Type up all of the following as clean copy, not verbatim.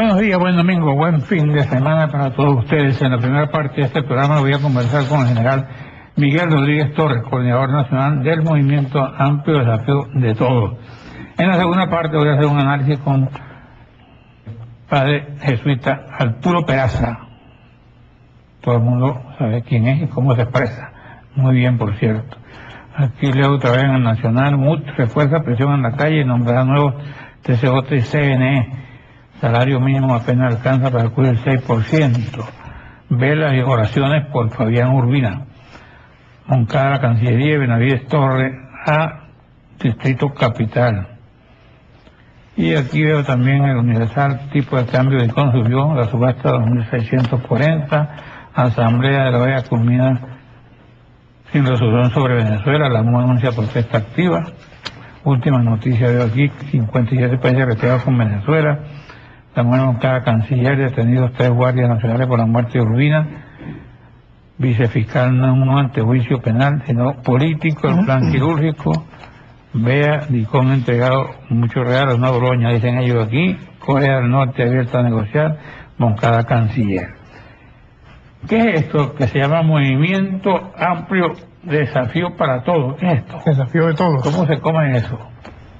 Buenos días, buen domingo, buen fin de semana para todos ustedes. En la primera parte de este programa voy a conversar con el general Miguel Rodríguez Torres, coordinador nacional del Movimiento Amplio Desafío de Todos. En la segunda parte voy a hacer un análisis con el padre jesuita Arturo Peraza. Todo el mundo sabe quién es y cómo se expresa. Muy bien, por cierto. Aquí leo otra vez en el Nacional: MUT refuerza presión en la calle y nombrará nuevos TCJ y CNE. Salario mínimo apenas alcanza para cubrir el 6%. Velas y oraciones por Fabián Urbina. Moncada, Cancillería, Benavides Torres a Distrito Capital. Y aquí veo también el Universal: tipo de cambio de construcción, la subasta 2.640, Asamblea de la OEA culmina sin resolución sobre Venezuela, la MUD anuncia protesta activa. Última noticia veo aquí: 57 países retirados con Venezuela. La MUD Moncada, Canciller, detenidos 3 guardias nacionales por la muerte de Urbina. Vicefiscal no ante juicio penal, sino político, el plan quirúrgico. Vea, Dicón entregado muchos regalos, una broña, dicen ellos aquí. Corea del Norte abierta a negociar, Moncada, Canciller. ¿Qué es esto que se llama Movimiento Amplio Desafío para Todos? ¿Qué es esto? Desafío de todos. ¿Cómo se come eso?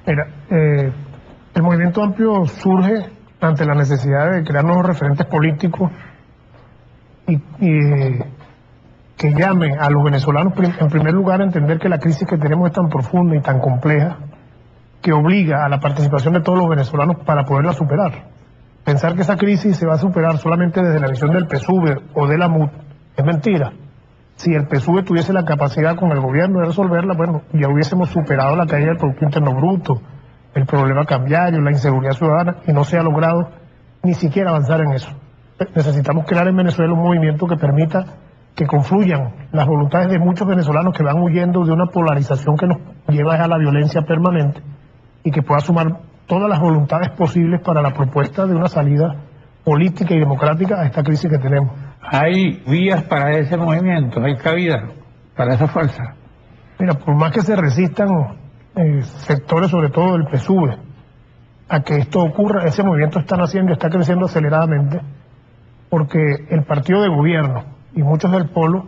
Mira, el Movimiento Amplio surge ante la necesidad de crear nuevos referentes políticos y que llame a los venezolanos, en primer lugar, a entender que la crisis que tenemos es tan profunda y tan compleja que obliga a la participación de todos los venezolanos para poderla superar. Pensar que esa crisis se va a superar solamente desde la visión del PSUV o de la MUD es mentira. Si el PSUV tuviese la capacidad con el gobierno de resolverla, bueno, ya hubiésemos superado la caída del Producto Interno Bruto, el problema cambiario, la inseguridad ciudadana, y no se ha logrado ni siquiera avanzar en eso. Necesitamos crear en Venezuela un movimiento que permita que confluyan las voluntades de muchos venezolanos que van huyendo de una polarización que nos lleva a la violencia permanente y que pueda sumar todas las voluntades posibles para la propuesta de una salida política y democrática a esta crisis que tenemos. ¿Hay vías para ese movimiento? ¿Hay cabida para esa fuerza? Mira, por más que se resistan sectores, sobre todo del PSUV, a que esto ocurra, ese movimiento está naciendo y está creciendo aceleradamente, porque el partido de gobierno y muchos del polo,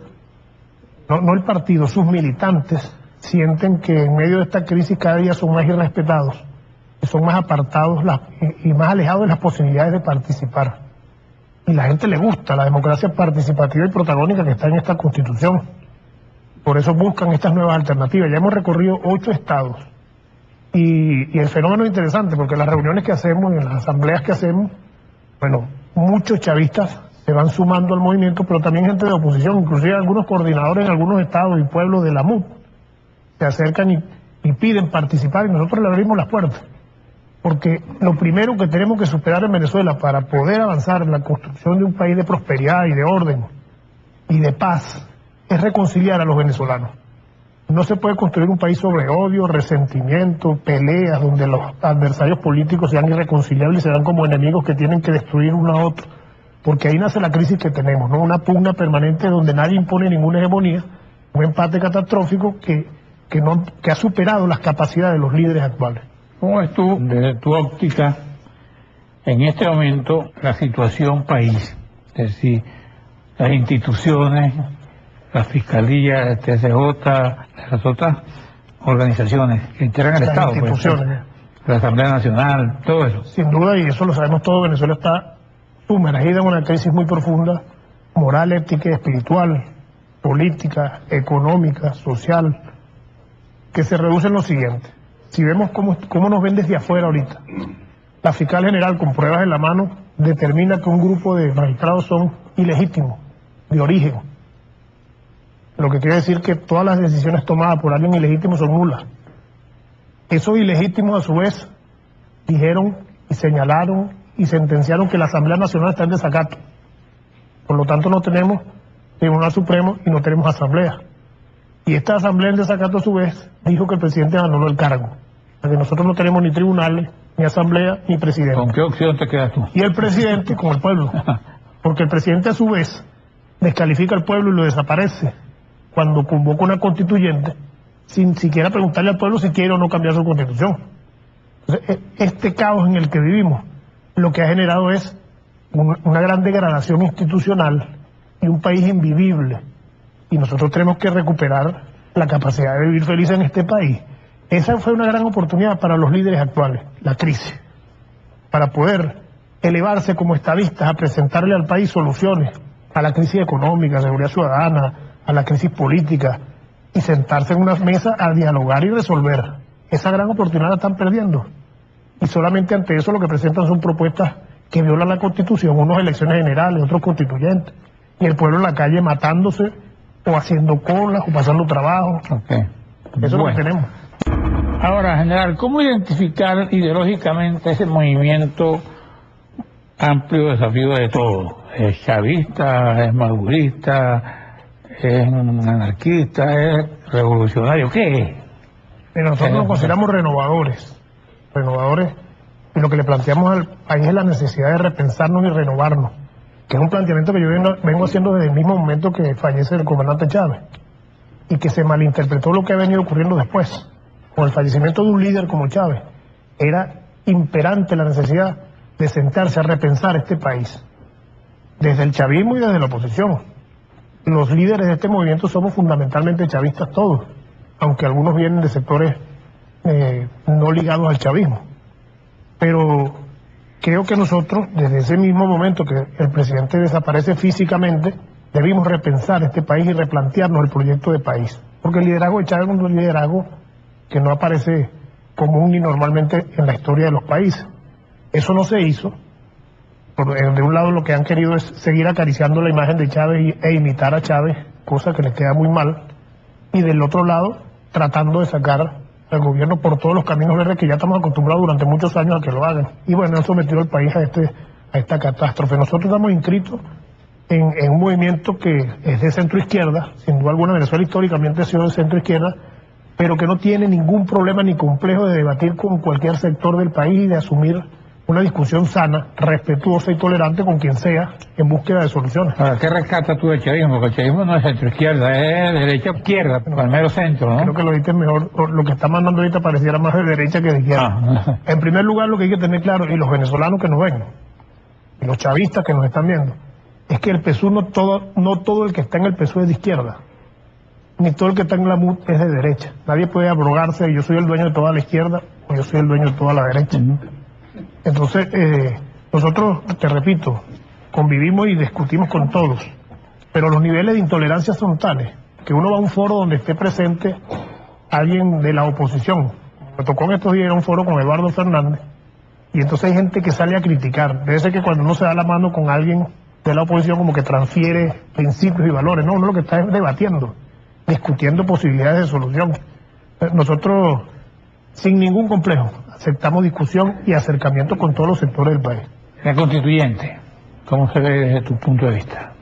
no el partido, sus militantes, sienten que en medio de esta crisis cada día son más irrespetados, y son más apartados y más alejados de las posibilidades de participar. Y la gente le gusta la democracia participativa y protagónica que está en esta Constitución. Por eso buscan estas nuevas alternativas. Ya hemos recorrido 8 estados. Y el fenómeno es interesante, porque en las reuniones que hacemos, en las asambleas que hacemos, bueno, muchos chavistas se van sumando al movimiento, pero también gente de oposición, inclusive algunos coordinadores en algunos estados y pueblos de la MUD, se acercan y piden participar, y nosotros le abrimos las puertas. Porque lo primero que tenemos que superar en Venezuela para poder avanzar en la construcción de un país de prosperidad y de orden y de paz es reconciliar a los venezolanos. No se puede construir un país sobre odio, resentimiento, peleas, donde los adversarios políticos sean irreconciliables y se dan como enemigos que tienen que destruir uno a otro. Porque ahí nace la crisis que tenemos, ¿no? Una pugna permanente donde nadie impone ninguna hegemonía, un empate catastrófico que ha superado las capacidades de los líderes actuales. ¿Cómo ves tú, desde tu óptica, en este momento, la situación país? Es decir, las instituciones, la Fiscalía, el TCJ, las otras organizaciones que integran el Estado, instituciones, la Asamblea Nacional, todo eso. Sin duda, y eso lo sabemos todos, Venezuela está sumergida en una crisis muy profunda, moral, ética, espiritual, política, económica, social, que se reduce en lo siguiente. Si vemos cómo nos ven desde afuera ahorita, la fiscal general con pruebas en la mano determina que un grupo de magistrados son ilegítimos, de origen. Lo que quiere decir que todas las decisiones tomadas por alguien ilegítimo son nulas. Esos ilegítimos a su vez dijeron y señalaron y sentenciaron que la Asamblea Nacional está en desacato. Por lo tanto no tenemos Tribunal Supremo y no tenemos Asamblea. Y esta Asamblea en desacato a su vez dijo que el presidente anuló el cargo. Porque nosotros no tenemos ni tribunales, ni Asamblea, ni presidente. ¿Con qué opción te quedas tú? Y el presidente con el pueblo. Porque el presidente a su vez descalifica al pueblo y lo desaparece cuando convoca una constituyente sin siquiera preguntarle al pueblo si quiere o no cambiar su constitución. Entonces, este caos en el que vivimos lo que ha generado es una gran degradación institucional y un país invivible. Y nosotros tenemos que recuperar la capacidad de vivir feliz en este país. Esa fue una gran oportunidad para los líderes actuales, la crisis, para poder elevarse como estadistas a presentarle al país soluciones a la crisis económica, seguridad ciudadana, a la crisis política, y sentarse en una mesa a dialogar y resolver. Esa gran oportunidad la están perdiendo. Y solamente ante eso lo que presentan son propuestas que violan la Constitución, unos elecciones generales, otros constituyentes, y el pueblo en la calle matándose, o haciendo colas, o pasando trabajo. Okay. Eso es lo que tenemos. Ahora, general, ¿cómo identificar ideológicamente ese movimiento amplio desafío de todo? ¿Es chavista, es madurista, es anarquista, es revolucionario? ¿Qué es? Nosotros nos consideramos renovadores, y lo que le planteamos al país es la necesidad de repensarnos y renovarnos, que es un planteamiento que yo vengo haciendo desde el mismo momento que fallece el comandante Chávez, y que se malinterpretó lo que ha venido ocurriendo después. Con el fallecimiento de un líder como Chávez, era imperante la necesidad de sentarse a repensar este país, desde el chavismo y desde la oposición. Los líderes de este movimiento somos fundamentalmente chavistas todos, aunque algunos vienen de sectores no ligados al chavismo. Pero creo que nosotros, desde ese mismo momento que el presidente desaparece físicamente, debimos repensar este país y replantearnos el proyecto de país. Porque el liderazgo de Chávez es un liderazgo que no aparece común ni normalmente en la historia de los países. Eso no se hizo. De un lado lo que han querido es seguir acariciando la imagen de Chávez e imitar a Chávez, cosa que les queda muy mal. Y del otro lado, tratando de sacar al gobierno por todos los caminos verdes que ya estamos acostumbrados durante muchos años a que lo hagan. Y bueno, han sometido al país a esta catástrofe. Nosotros estamos inscritos en un movimiento que es de centro izquierda, sin duda alguna Venezuela históricamente ha sido de centro izquierda, pero que no tiene ningún problema ni complejo de debatir con cualquier sector del país y de asumir una discusión sana, respetuosa y tolerante con quien sea en búsqueda de soluciones. Ahora, ¿qué rescata tú del chavismo? Porque el chavismo no es centro-izquierda, es derecha-izquierda, al mero centro, ¿no? Creo que lo dijiste mejor. Lo que está mandando ahorita pareciera más de derecha que de izquierda. En primer lugar, lo que hay que tener claro, y los venezolanos que nos ven, y los chavistas que nos están viendo, es que el PSUV no todo el que está en el PSUV es de izquierda, ni todo el que está en la MUD es de derecha. Nadie puede abrogarse, yo soy el dueño de toda la izquierda, o yo soy el dueño de toda la derecha. Entonces, nosotros, te repito, convivimos y discutimos con todos, pero los niveles de intolerancia son tales que uno va a un foro donde esté presente alguien de la oposición. Me tocó en estos días ir a un foro con Eduardo Fernández, y entonces hay gente que sale a criticar. Debe ser que cuando uno se da la mano con alguien de la oposición como que transfiere principios y valores. No, uno lo que está es debatiendo, discutiendo posibilidades de solución. Nosotros, sin ningún complejo, aceptamos discusión y acercamiento con todos los sectores del país. La constituyente, ¿cómo se ve desde tu punto de vista?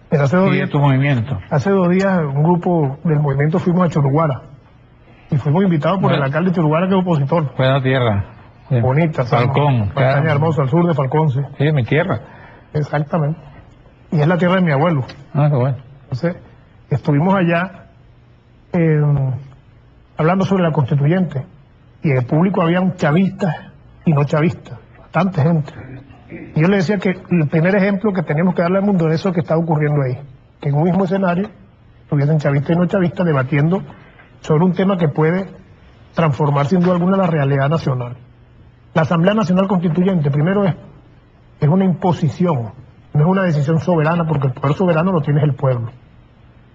Pero hace 2 días, tu movimiento. Hace 2 días un grupo del movimiento fuimos a Choruguara y fuimos invitados por el alcalde de Choruguara, que es opositor. Buena tierra. Sí. Bonita. Falcón. Montaña hermosa, al sur de Falcón, sí. Sí, mi tierra. Exactamente. Y es la tierra de mi abuelo. Ah, qué bueno. Entonces, estuvimos allá hablando sobre la constituyente. Y en el público había chavistas y no chavistas, bastante gente. Y yo le decía que el primer ejemplo que teníamos que darle al mundo es eso que está ocurriendo ahí. Que en un mismo escenario estuviesen chavistas y no chavistas debatiendo sobre un tema que puede transformar sin duda alguna la realidad nacional. La Asamblea Nacional Constituyente, primero, es una imposición, no es una decisión soberana, porque el poder soberano lo tiene el pueblo.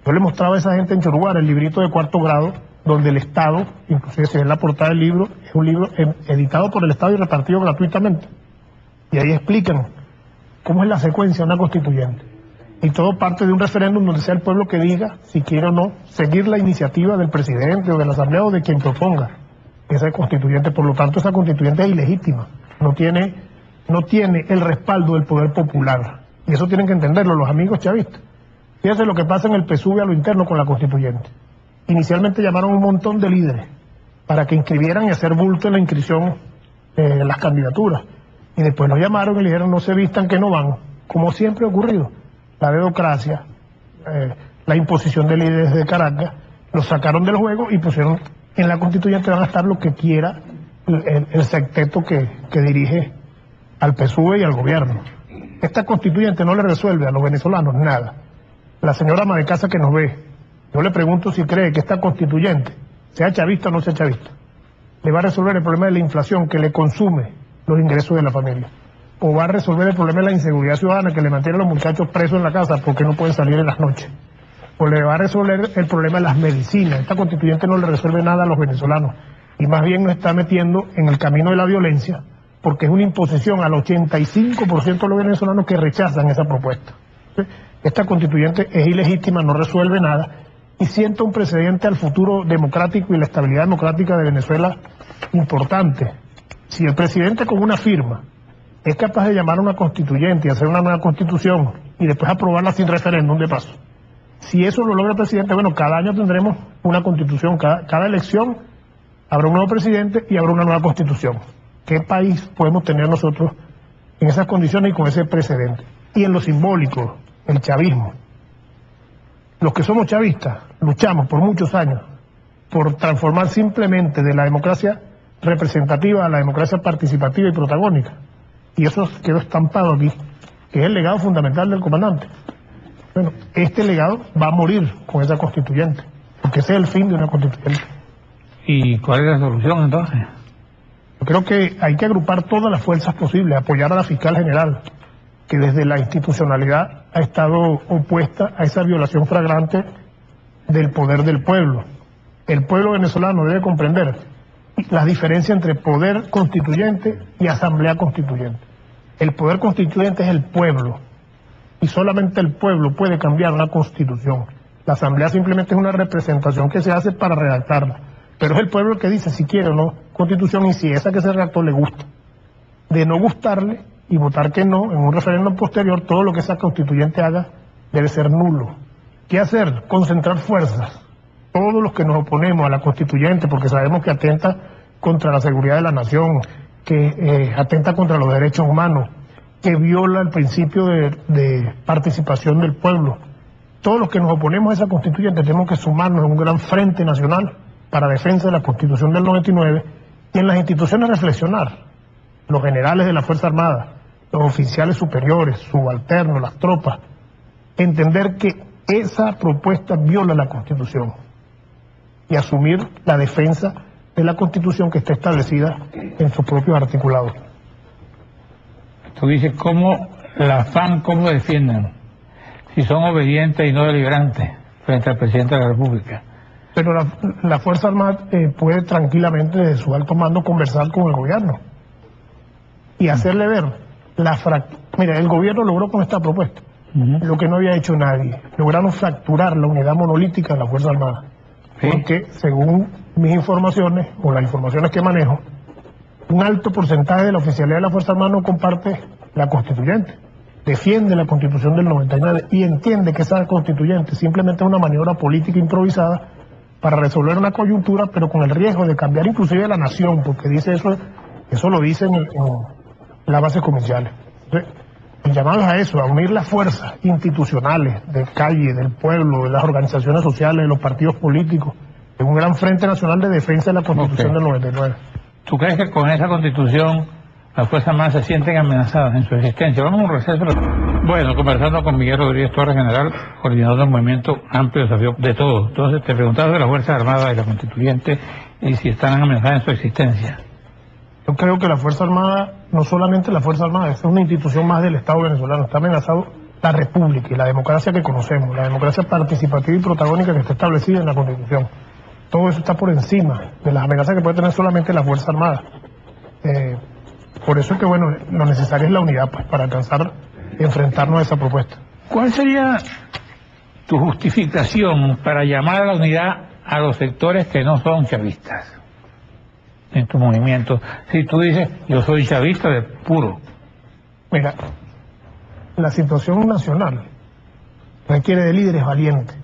Yo le mostraba a esa gente en Choruguara el librito de 4º grado, donde el Estado, inclusive si es la portada del libro, es un libro editado por el Estado y repartido gratuitamente. Y ahí explican cómo es la secuencia de una constituyente. Y todo parte de un referéndum donde sea el pueblo que diga si quiere o no seguir la iniciativa del presidente o de la Asamblea o de quien proponga esa constituyente. Por lo tanto, esa constituyente es ilegítima. No tiene el respaldo del poder popular. Y eso tienen que entenderlo los amigos chavistas. Fíjense lo que pasa en el PSUV a lo interno con la constituyente. Inicialmente llamaron un montón de líderes para que inscribieran y hacer bulto en la inscripción en las candidaturas. Y después los llamaron y le dijeron no se vistan que no van, como siempre ha ocurrido. La dedocracia, la imposición de líderes de Caracas, los sacaron del juego y pusieron en la constituyente van a estar lo que quiera el secteto que dirige al PSUV y al gobierno. Esta constituyente no le resuelve a los venezolanos nada. La señora ama de casa que nos ve, yo le pregunto si cree que esta constituyente, sea chavista o no sea chavista, le va a resolver el problema de la inflación que le consume los ingresos de la familia, o va a resolver el problema de la inseguridad ciudadana que le mantiene a los muchachos presos en la casa porque no pueden salir en las noches, o le va a resolver el problema de las medicinas. Esta constituyente no le resuelve nada a los venezolanos y más bien nos está metiendo en el camino de la violencia, porque es una imposición al 85% de los venezolanos que rechazan esa propuesta. Esta constituyente es ilegítima, no resuelve nada y sienta un precedente al futuro democrático y la estabilidad democrática de Venezuela importante. Si el presidente con una firma es capaz de llamar a una constituyente y hacer una nueva constitución y después aprobarla sin referéndum de paso, si eso lo logra el presidente, bueno, cada año tendremos una constitución, cada elección habrá un nuevo presidente y habrá una nueva constitución. ¿Qué país podemos tener nosotros en esas condiciones y con ese precedente? Y en lo simbólico, el chavismo. Los que somos chavistas luchamos por muchos años por transformar simplemente de la democracia representativa a la democracia participativa y protagónica. Y eso quedó estampado aquí, que es el legado fundamental del comandante. Bueno, este legado va a morir con esa constituyente, porque ese es el fin de una constituyente. ¿Y cuál es la solución entonces? Yo creo que hay que agrupar todas las fuerzas posibles, apoyar a la fiscal general, que desde la institucionalidad ha estado opuesta a esa violación flagrante del poder del pueblo. El pueblo venezolano debe comprender la diferencia entre poder constituyente y asamblea constituyente. El poder constituyente es el pueblo, y solamente el pueblo puede cambiar una constitución. La asamblea simplemente es una representación que se hace para redactarla, pero es el pueblo el que dice si quiere o no constitución y si esa que se redactó le gusta. De no gustarle y votar que no, en un referéndum posterior, todo lo que esa constituyente haga debe ser nulo. ¿Qué hacer? Concentrar fuerzas. Todos los que nos oponemos a la constituyente, porque sabemos que atenta contra la seguridad de la nación, que atenta contra los derechos humanos, que viola el principio de participación del pueblo. Todos los que nos oponemos a esa constituyente tenemos que sumarnos en un gran frente nacional para defensa de la Constitución del 99 y en las instituciones reflexionar. Los generales de la Fuerza Armada, los oficiales superiores, subalternos, las tropas, entender que esa propuesta viola la Constitución y asumir la defensa de la Constitución que está establecida en sus propios articulados. Tú dices, ¿cómo la FAN, cómo defienden? Si son obedientes y no deliberantes frente al presidente de la República. Pero la Fuerza Armada puede tranquilamente desde su alto mando conversar con el gobierno y hacerle ver la fractura. Mira, el gobierno logró con esta propuesta lo que no había hecho nadie. Lograron fracturar la unidad monolítica de la Fuerza Armada. ¿Sí? Porque según mis informaciones, o las informaciones que manejo, un alto porcentaje de la oficialidad de la Fuerza Armada no comparte la constituyente. Defiende la Constitución del 99 y entiende que esa constituyente simplemente es una maniobra política improvisada para resolver una coyuntura, pero con el riesgo de cambiar inclusive la nación, porque dice eso lo dicen en las bases comerciales. Entonces, el llamado es a eso, a unir las fuerzas institucionales, de calle, del pueblo, de las organizaciones sociales, de los partidos políticos, en un gran frente nacional de defensa de la Constitución del 99. ¿Tú crees que con esa Constitución las Fuerzas Armadas se sienten amenazadas en su existencia? Vamos a un receso. Bueno, conversando con Miguel Rodríguez Torres, general, coordinador del Movimiento Amplio Desafío de Todos. Entonces, te preguntaba de las Fuerzas Armadas y la Constituyente y si están amenazadas en su existencia. Yo creo que la Fuerza Armada, no solamente la Fuerza Armada, es una institución más del Estado venezolano. Está amenazado la República y la democracia que conocemos, la democracia participativa y protagónica que está establecida en la Constitución. Todo eso está por encima de las amenazas que puede tener solamente la Fuerza Armada. Por eso es que, bueno, lo necesario es la unidad, pues, para alcanzar, enfrentarnos a esa propuesta. ¿Cuál sería tu justificación para llamar a la unidad a los sectores que no son chavistas en tu movimiento? Si tú dices, yo soy chavista de puro. Mira, la situación nacional requiere de líderes valientes.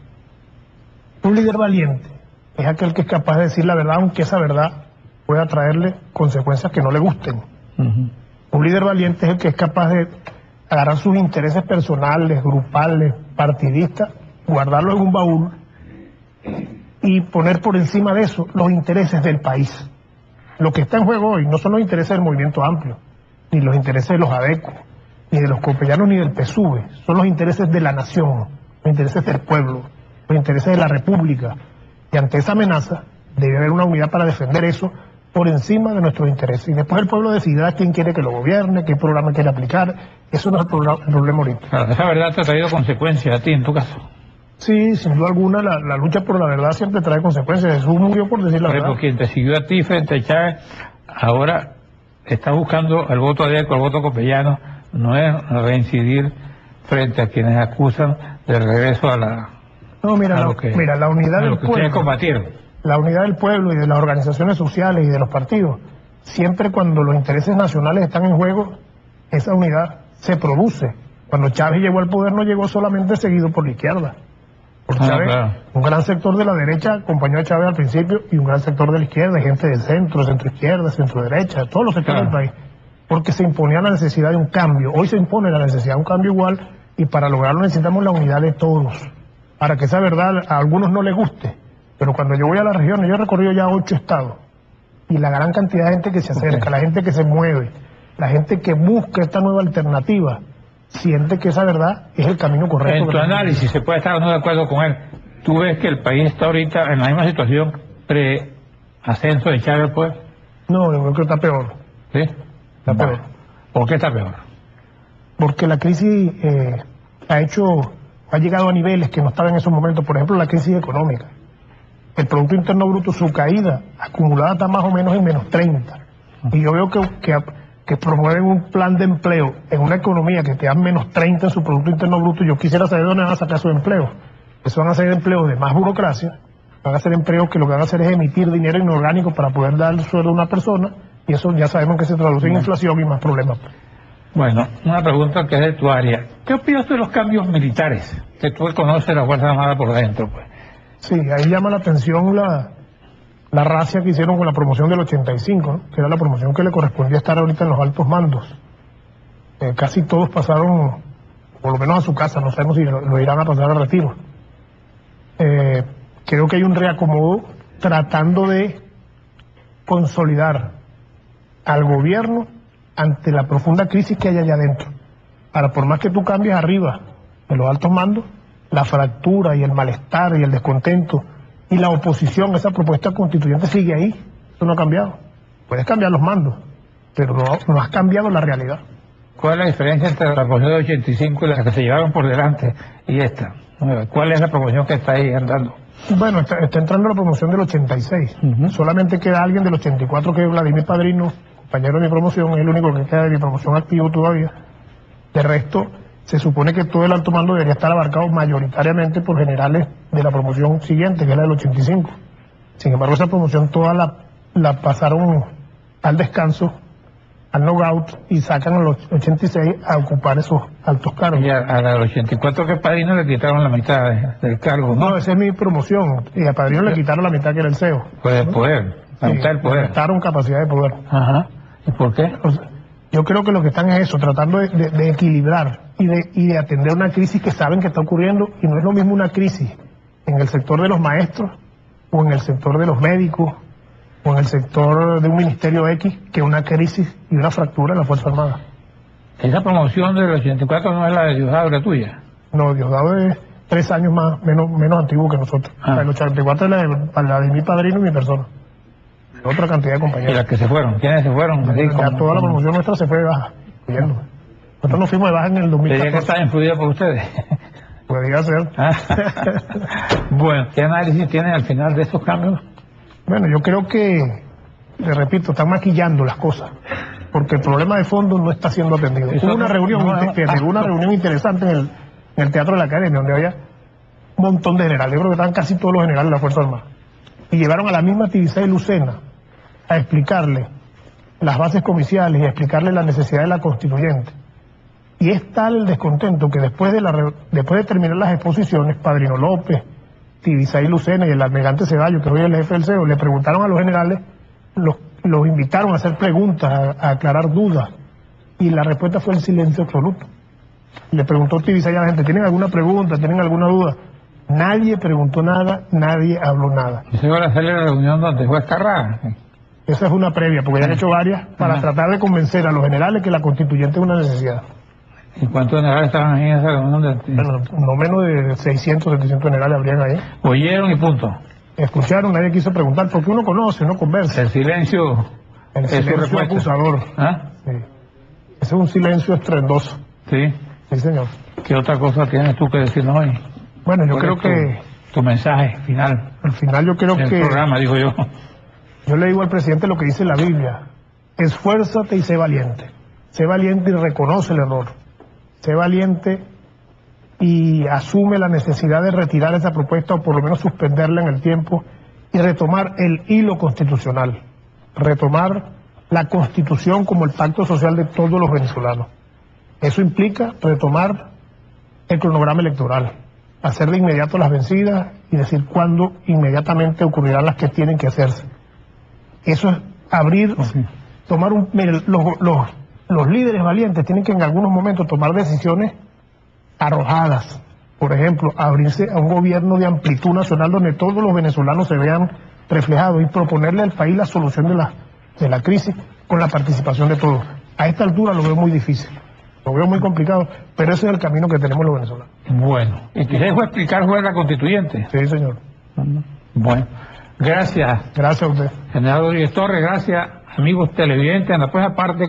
Un líder valiente es aquel que es capaz de decir la verdad, aunque esa verdad pueda traerle consecuencias que no le gusten. Un líder valiente es el que es capaz de agarrar sus intereses personales, grupales, partidistas, guardarlos en un baúl y poner por encima de eso los intereses del país. Lo que está en juego hoy no son los intereses del movimiento amplio, ni los intereses de los adecos, ni de los copellanos ni del PSUV, son los intereses de la nación, los intereses del pueblo, los intereses de la república. Y ante esa amenaza debe haber una unidad para defender eso por encima de nuestros intereses. Y después el pueblo decidirá quién quiere que lo gobierne, qué programa quiere aplicar. Eso no es el problema ahorita. Claro, esa verdad te ha traído consecuencias a ti, en tu caso. Sí, sin duda alguna, la lucha por la verdad siempre trae consecuencias. Jesús murió por decir la verdad. Por quien te siguió a ti frente a Chávez, ahora está buscando el voto adecco, el voto copellano, no es reincidir frente a quienes acusan de regreso a la... No, mira, la unidad del pueblo. Ustedes combatieron. La unidad del pueblo y de las organizaciones sociales y de los partidos, siempre cuando los intereses nacionales están en juego, esa unidad se produce. Cuando Chávez llegó al poder no llegó solamente seguido por la izquierda. Por Chávez, claro. Un gran sector de la derecha acompañó a Chávez al principio y un gran sector de la izquierda, gente del centro, centro-izquierda, centro-derecha, todos los sectores del país. Porque se imponía la necesidad de un cambio. Hoy se impone la necesidad de un cambio igual y para lograrlo necesitamos la unidad de todos. Para que esa verdad a algunos no les guste. Pero cuando yo voy a las regiones, yo he recorrido ya 8 estados, y la gran cantidad de gente que se acerca, la gente que se mueve, la gente que busca esta nueva alternativa, siente que esa verdad es el camino correcto. En tu análisis, se puede estar o no de acuerdo con él, ¿tú ves que el país está ahorita en la misma situación pre-ascenso de Chávez al poder? No, yo creo que está peor. ¿Sí? Está peor. ¿Por qué está peor? Porque la crisis ha llegado a niveles que no estaban en esos momentos, por ejemplo la crisis económica. El Producto Interno Bruto, su caída acumulada está más o menos en menos 30. Y yo veo que promueven un plan de empleo en una economía que queda menos 30 en su Producto Interno Bruto. Yo quisiera saber dónde van a sacar su empleo. Eso van a ser empleos de más burocracia, van a ser empleos que lo que van a hacer es emitir dinero inorgánico para poder dar el sueldo a una persona, y eso ya sabemos que se traduce en inflación y más problemas. Bueno, una pregunta que es de tu área. ¿Qué opinas de los cambios militares? Que tú conoces la Fuerza Armada por dentro, pues. Sí, ahí llama la atención la racia que hicieron con la promoción del 85, ¿no? Que era la promoción que le correspondía estar ahorita en los altos mandos. Casi todos pasaron, por lo menos a su casa, no sabemos si lo irán a pasar a retiro. Creo que hay un reacomodo tratando de consolidar al gobierno ante la profunda crisis que hay allá adentro. Ahora, por más que tú cambies arriba en los altos mandos, la fractura y el malestar y el descontento y la oposición a esa propuesta constituyente sigue ahí. Eso no ha cambiado. Puedes cambiar los mandos, pero no has cambiado la realidad. ¿Cuál es la diferencia entre la promoción de 85 y la que se llevaron por delante y esta? ¿Cuál es la promoción que está ahí andando? Bueno, está entrando la promoción del 86. Solamente queda alguien del 84, que es Vladimir Padrino, compañero de mi promoción, es el único que queda de mi promoción activo todavía. De resto, se supone que todo el alto mando debería estar abarcado mayoritariamente por generales de la promoción siguiente, que es la del 85. Sin embargo, esa promoción toda la pasaron al descanso, al knockout, y sacan a los 86 a ocupar esos altos cargos. Y a la del 84 que Padrino le quitaron la mitad del cargo, ¿no? No, esa es mi promoción, y a Padrino le quitaron la mitad que era el CEO. Pues el poder, la mitad del poder. Le quitaron capacidad de poder. Ajá. ¿Y por qué? Yo creo que lo que están es eso, tratando de equilibrar y de atender una crisis que saben que está ocurriendo, y no es lo mismo una crisis en el sector de los maestros, o en el sector de los médicos, o en el sector de un ministerio X, que una crisis y una fractura en la Fuerza Armada. ¿Esa promoción del 84 no es la de Diosdado, la tuya? No, Diosdado es 3 años menos antiguo que nosotros. El 84 es la de mi padrino y mi persona. Otra cantidad de compañeros. ¿Y las que se fueron? ¿Quiénes se fueron? Ya toda la promoción nuestra se fue de baja. Nosotros nos fuimos de baja en el 2014. ¿Sería que está influida por ustedes? Podría ser. Bueno, ¿qué análisis tienen al final de estos cambios? Bueno, yo creo que, le repito, están maquillando las cosas, porque el problema de fondo no está siendo atendido. Hubo una reunión interesante en el Teatro de la Academia, donde había un montón de generales. Yo creo que estaban casi todos los generales de la Fuerza Armada. Y llevaron a la misma Tibisay Lucena a explicarle las bases comiciales y a explicarle la necesidad de la constituyente. Y es tal el descontento que después de terminar las exposiciones, Padrino López, Tibisay Lucena y el almirante Ceballos, que hoy es el jefe del CEO, le preguntaron a los generales, los invitaron a hacer preguntas, a aclarar dudas, y la respuesta fue el silencio absoluto. Le preguntó Tibisay a la gente, ¿tienen alguna pregunta? ¿Tienen alguna duda? Nadie preguntó nada, nadie habló nada. ¿Y se va a hacer la reunión donde fue Escarrá? Esa es una previa, porque ya han hecho varias, para tratar de convencer a los generales que la constituyente es una necesidad. ¿Y cuántos generales estaban ahí en esa reunión? Bueno, no menos de 600, 700 generales habrían ahí. Oyeron y punto. Escucharon, nadie quiso preguntar, porque uno conoce, uno conversa. El silencio El es su silencio respuesta. acusador. ¿Ah? Sí. Ese es un silencio estruendoso. Sí. Sí, señor. ¿Qué otra cosa tienes tú que decirnos hoy? Bueno, yo ¿Cuál creo es que tu mensaje final al final yo creo del que programa, digo yo. yo le digo al presidente lo que dice la Biblia: esfuérzate y sé valiente. Sé valiente y reconoce el error. Sé valiente y asume la necesidad de retirar esa propuesta o por lo menos suspenderla en el tiempo y retomar el hilo constitucional, retomar la Constitución como el pacto social de todos los venezolanos. Eso implica retomar el cronograma electoral, hacer de inmediato las vencidas y decir cuándo inmediatamente ocurrirán las que tienen que hacerse. Eso es abrir, tomar un... Mire, los líderes valientes tienen que en algunos momentos tomar decisiones arrojadas. Por ejemplo, abrirse a un gobierno de amplitud nacional donde todos los venezolanos se vean reflejados y proponerle al país la solución de la crisis con la participación de todos. A esta altura lo veo muy difícil, lo veo muy complicado, pero ese es el camino que tenemos los venezolanos. Bueno, y te dejo explicar cuál es la constituyente. Sí, señor. Bueno, gracias, Gracias a usted. general Rodríguez Torres, gracias, amigos televidentes, en la próxima parte.